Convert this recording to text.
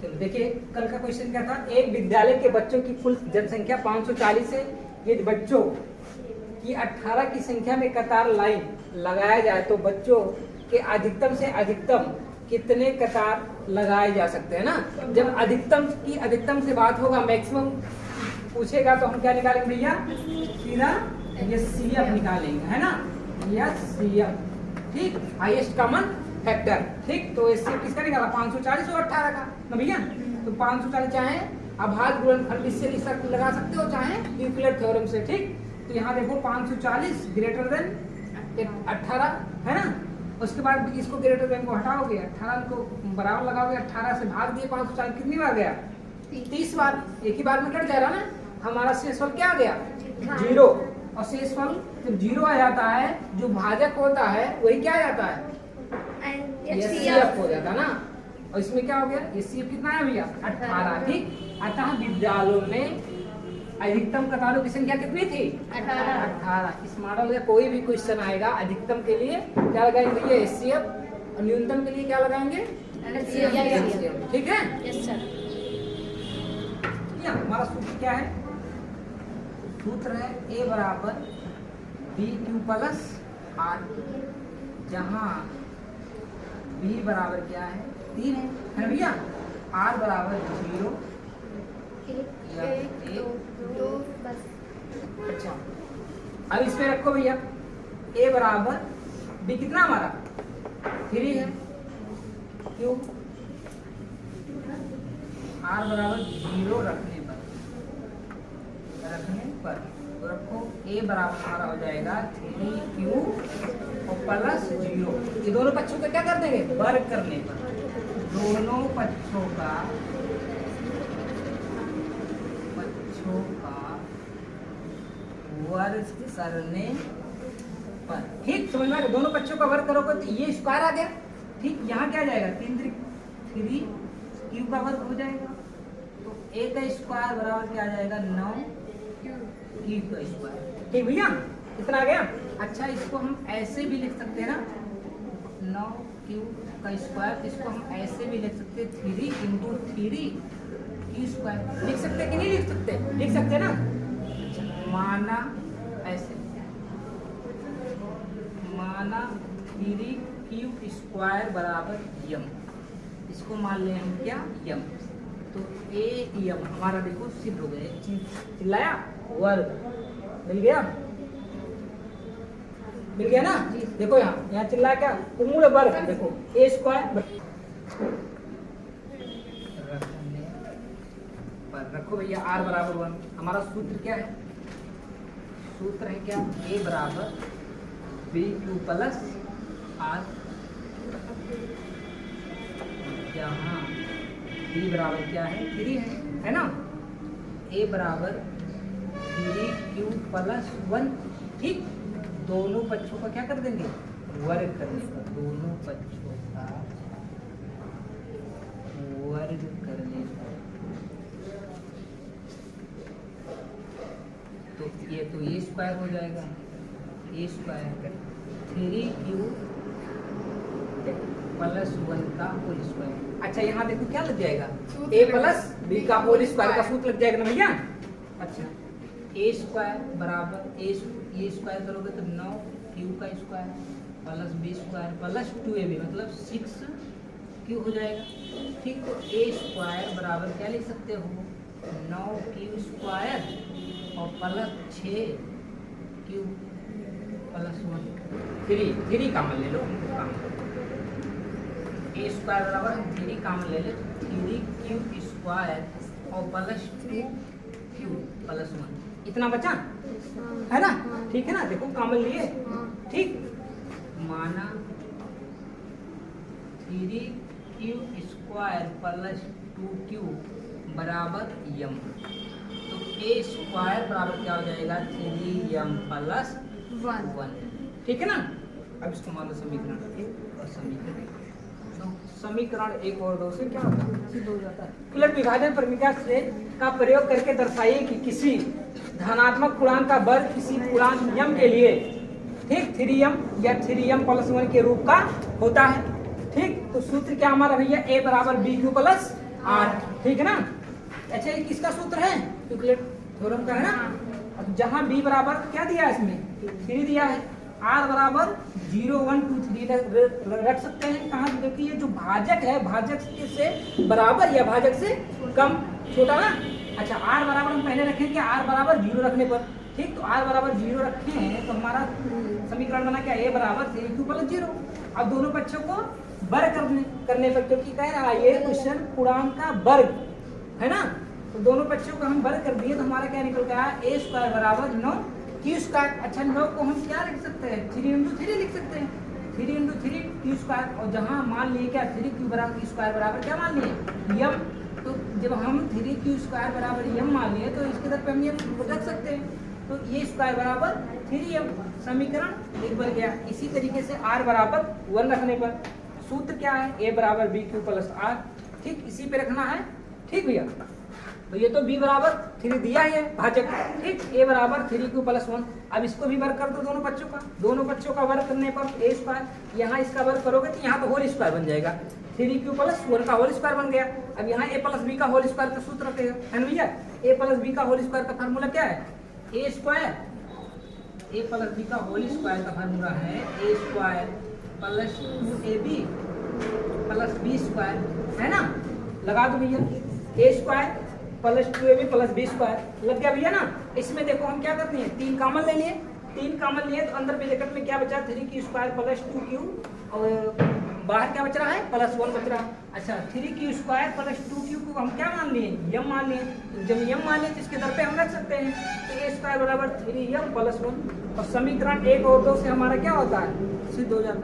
चलो देखिए कल का क्वेश्चन क्या था, एक विद्यालय के बच्चों की कुल जनसंख्या 540 है। यदि बच्चों की 18 की संख्या में कतार लाइन लगाया जाए तो बच्चों के अधिकतम से अधिकतम कितने कतार लगाए जा सकते हैं ना। जब अधिकतम की अधिकतम से बात होगा, मैक्सिमम पूछेगा तो हम क्या निकालेंगे भैया, सीधा ये CF निकालेंगे, है ना, या CF, ठीक, हाईएस्ट कॉमन फैक्टर, ठीक। तो इससे किसका निकाला, 540 और 18 का ना भैया। तो 540 चाहे अभाज्य गुणनफल इससे लगा सकते हो, चाहे यूक्लिड थ्योरम से, ठीक। तो यहाँ देखो 540 ग्रेटर देन 18 है ना। उसके बाद इसको ग्रेटर देन को हटाओगे, 18 को बराबर लगाओगे, 18 से भाग दिए 540 कितनी बार गया, 30 बार। एक ही बार में कट जाएगा ना। हमारा शेषफल क्या आ गया, 0। और शेषफल जब 0 आ जाता है, जो भाजक होता है वही क्या आ जाता है, CF हो जाता ना। और इसमें क्या हो गया, ये CF कितना है भैया, 18, ठीक। अतः विद्यालयों में अधिकतम कतारों की संख्या कितनी थी, 18। इस मॉडल का कोई भी क्वेश्चन आएगा, अधिकतम के लिए क्या लगाएंगे भैया, HCF, और न्यूनतम के लिए क्या लगाएंगे, LCM, ठीक है। Yes sir. हमारा सूत्र क्या है, सूत्र है A बराबर BQ प्लस R, जहाँ B बराबर क्या है, 3 है ना भैया। R बराबर 0, 1 2 बस। अच्छा अब इसमें रखो भैया, A बराबर B कितना हमारा 3 है, क्यों, R बराबर 0 रखने पर तो रखो A बराबर हमारा हो जाएगा 3Q और प्लस 0। ये दोनों पक्षों का क्या कर देंगे, वर्ग करने पर, दोनों पक्षों का वर्ग करने पर, ठीक, समझ में आ गया। दोनों पक्षों का वर्ग करोगे तो ये स्क्वायर आ गया, ठीक। यहाँ क्या जाएगा, 3Q का वर्ग हो जाएगा, तो A का स्क्वायर बराबर क्या आ जाएगा, 9Q का स्क्वायर, ठीक भैया, इतना आ गया। अच्छा इसको हम ऐसे भी लिख सकते हैं ना, 9Q का स्क्वायर, इसको हम ऐसे भी लिख सकते हैं, 3 इंटू 3Q स्क्वायर, लिख सकते कि नहीं लिख सकते, लिख सकते ना। माना ऐसे, माना 3Q स्क्वायर बराबर यम, इसको मान लें हम क्या, यम। तो A यम हमारा देखो सिद्ध हो गया, चिल्लाया, वर्ग मिल गया, मिल गया ना। देखो यहाँ चिल्लाया क्या, मूल वर्ग, देखो A स्क्वायर रखो भैया, R बराबर 1। हमारा सूत्र क्या है, सूत्र है क्या, A बराबर BQ प्लस R, जहाँ B बराबर क्या है, 3 है ना। A बराबर 3Q प्लस 1, ठीक। दोनों पक्षों का क्या कर देंगे, वर्ग करने पर, दोनों पक्षों का वर्ग करने पर, तो ये स्क्वायर हो जाएगा, ये स्क्वायर 3Q प्लस 1 का होल स्क्वायर। अच्छा यहाँ देखो क्या लग जाएगा, A प्लस B का होल स्क्वायर का सूत्र लग जाएगा ना भैया। अच्छा A स्क्वायर बराबर ये स्क्वायर करोगे तो 9Q का square plus B square plus 2AB मतलब 6Q हो जाएगा, ठीक। तो A स्क्वायर बराबर क्या लिख सकते हो, 9Q स्क्वायर और प्लस 6Q प्लस 1, 3 कॉमन ले लो, A स्क्वायर बराबर 3 कॉमन ले लो, 3Q स्क्वायर और प्लस 2Q प्लस 1, इतना बचा है ना, ठीक है ना। देखो कॉमन लिए, ठीक। माना 3Q स्क्वायर प्लस 2Q बराबर यम, तो A स्क्वायर बराबर क्या हो जाएगा, 3M प्लस 1, ठीक है ना। अब इसको मान लो समीकरण 1 और समीकरण 2, तो समीकरण 1 और 2 से क्या होता है, सिद्ध हो जाता है। उलट विभाजन प्रमेय से का प्रयोग करके दर्शाइए कि किसी धनात्मक पूर्णांक का वर्ग किसी पूर्णांक m के लिए, ठीक, 3m या 3m प्लस 1 के रूप का होता है, ठीक। तो सूत्र क्या हमारा भैया, A बराबर BQ प्लस 8, ठीक है ना। अच्छा ये किसका सूत्र है? यूक्लिड थ्योरम का है ना। अब जहां b बराबर क्या दिया है इसमें 3 दिया है, r बराबर 0 1 2 3 रख सकते हैं। कहाँ? क्योंकि ये जो भाजक है भाजक से बराबर या भाजक से कम छोटा ना। अच्छा r बराबर हम पहले रखें कि r बराबर 0 रखने पर, ठीक। तो r बराबर 0 रखें तो हमारा समीकरण बना क्या? a बराबर 3q + 0। अब दोनों पक्षों को वर्ग करने पर, क्योंकि कह रहा है ये क्वेश्चन पूर्णांक का वर्ग है ना, तो दोनों पक्षों को हम वर्ग कर दिए तो हमारा क्या निकल गया? a² बराबर 9q²। अच्छा 9 को हम क्या लिख सकते हैं? 3 × 3 लिख सकते हैं, 3 × 3 q²। और जहां मान लिए क्या 3q बराबर q² बराबर क्या मान लिए? यम। तो जब हम 3q² बराबर यम मान लिए तो इसके तरफ हम यम रख सकते हैं, तो ये स्क्वायर बराबर 3m। समीकरण 1 बन गया। इसी तरीके से r बराबर 1 रखने पर सूत्र क्या है? a बराबर bq + r, ठीक। इसी पे रखना है, ठीक भैया। तो ये तो b बराबर 3 दिया ही है भाजक, ठीक। a बराबर 3q + 1। अब इसको भी वर्ग कर दो दोनों पक्षों का वर्ग करने पर a²। यहाँ इसका वर्ग करोगे तो यहाँ तो होल स्क्वायर बन जाएगा, 3q + 1 का होल स्क्वायर बन गया। अब यहाँ a + b का होल स्क्वायर का सूत्र रखेगा, है ना भैया। a + b का होल स्क्वायर का फार्मूला क्या है? a² a + b का होल स्क्वायर का फार्मूला है a² + 2ab + b², है ना। लगा दो भैया, a² + 2ab + b² लग गया भैया ना। इसमें देखो हम क्या करते हैं, 3 कॉमन ले लिए, 3 कॉमन लिए तो अंदर ब्रैकेट में क्या बचा? 3q² + 2q, और बाहर क्या बच रहा है? +1 बच रहा है। अच्छा 3q² + 2q को हम क्या मान लिए? यम मान लिए। तो जब यम मान लिए तो इसके दर पे हम रख सकते हैं, तो a² बराबर 3m + 1। और समीकरण 1 और 2 से हमारा क्या होता है? सिद्ध हो जाता है।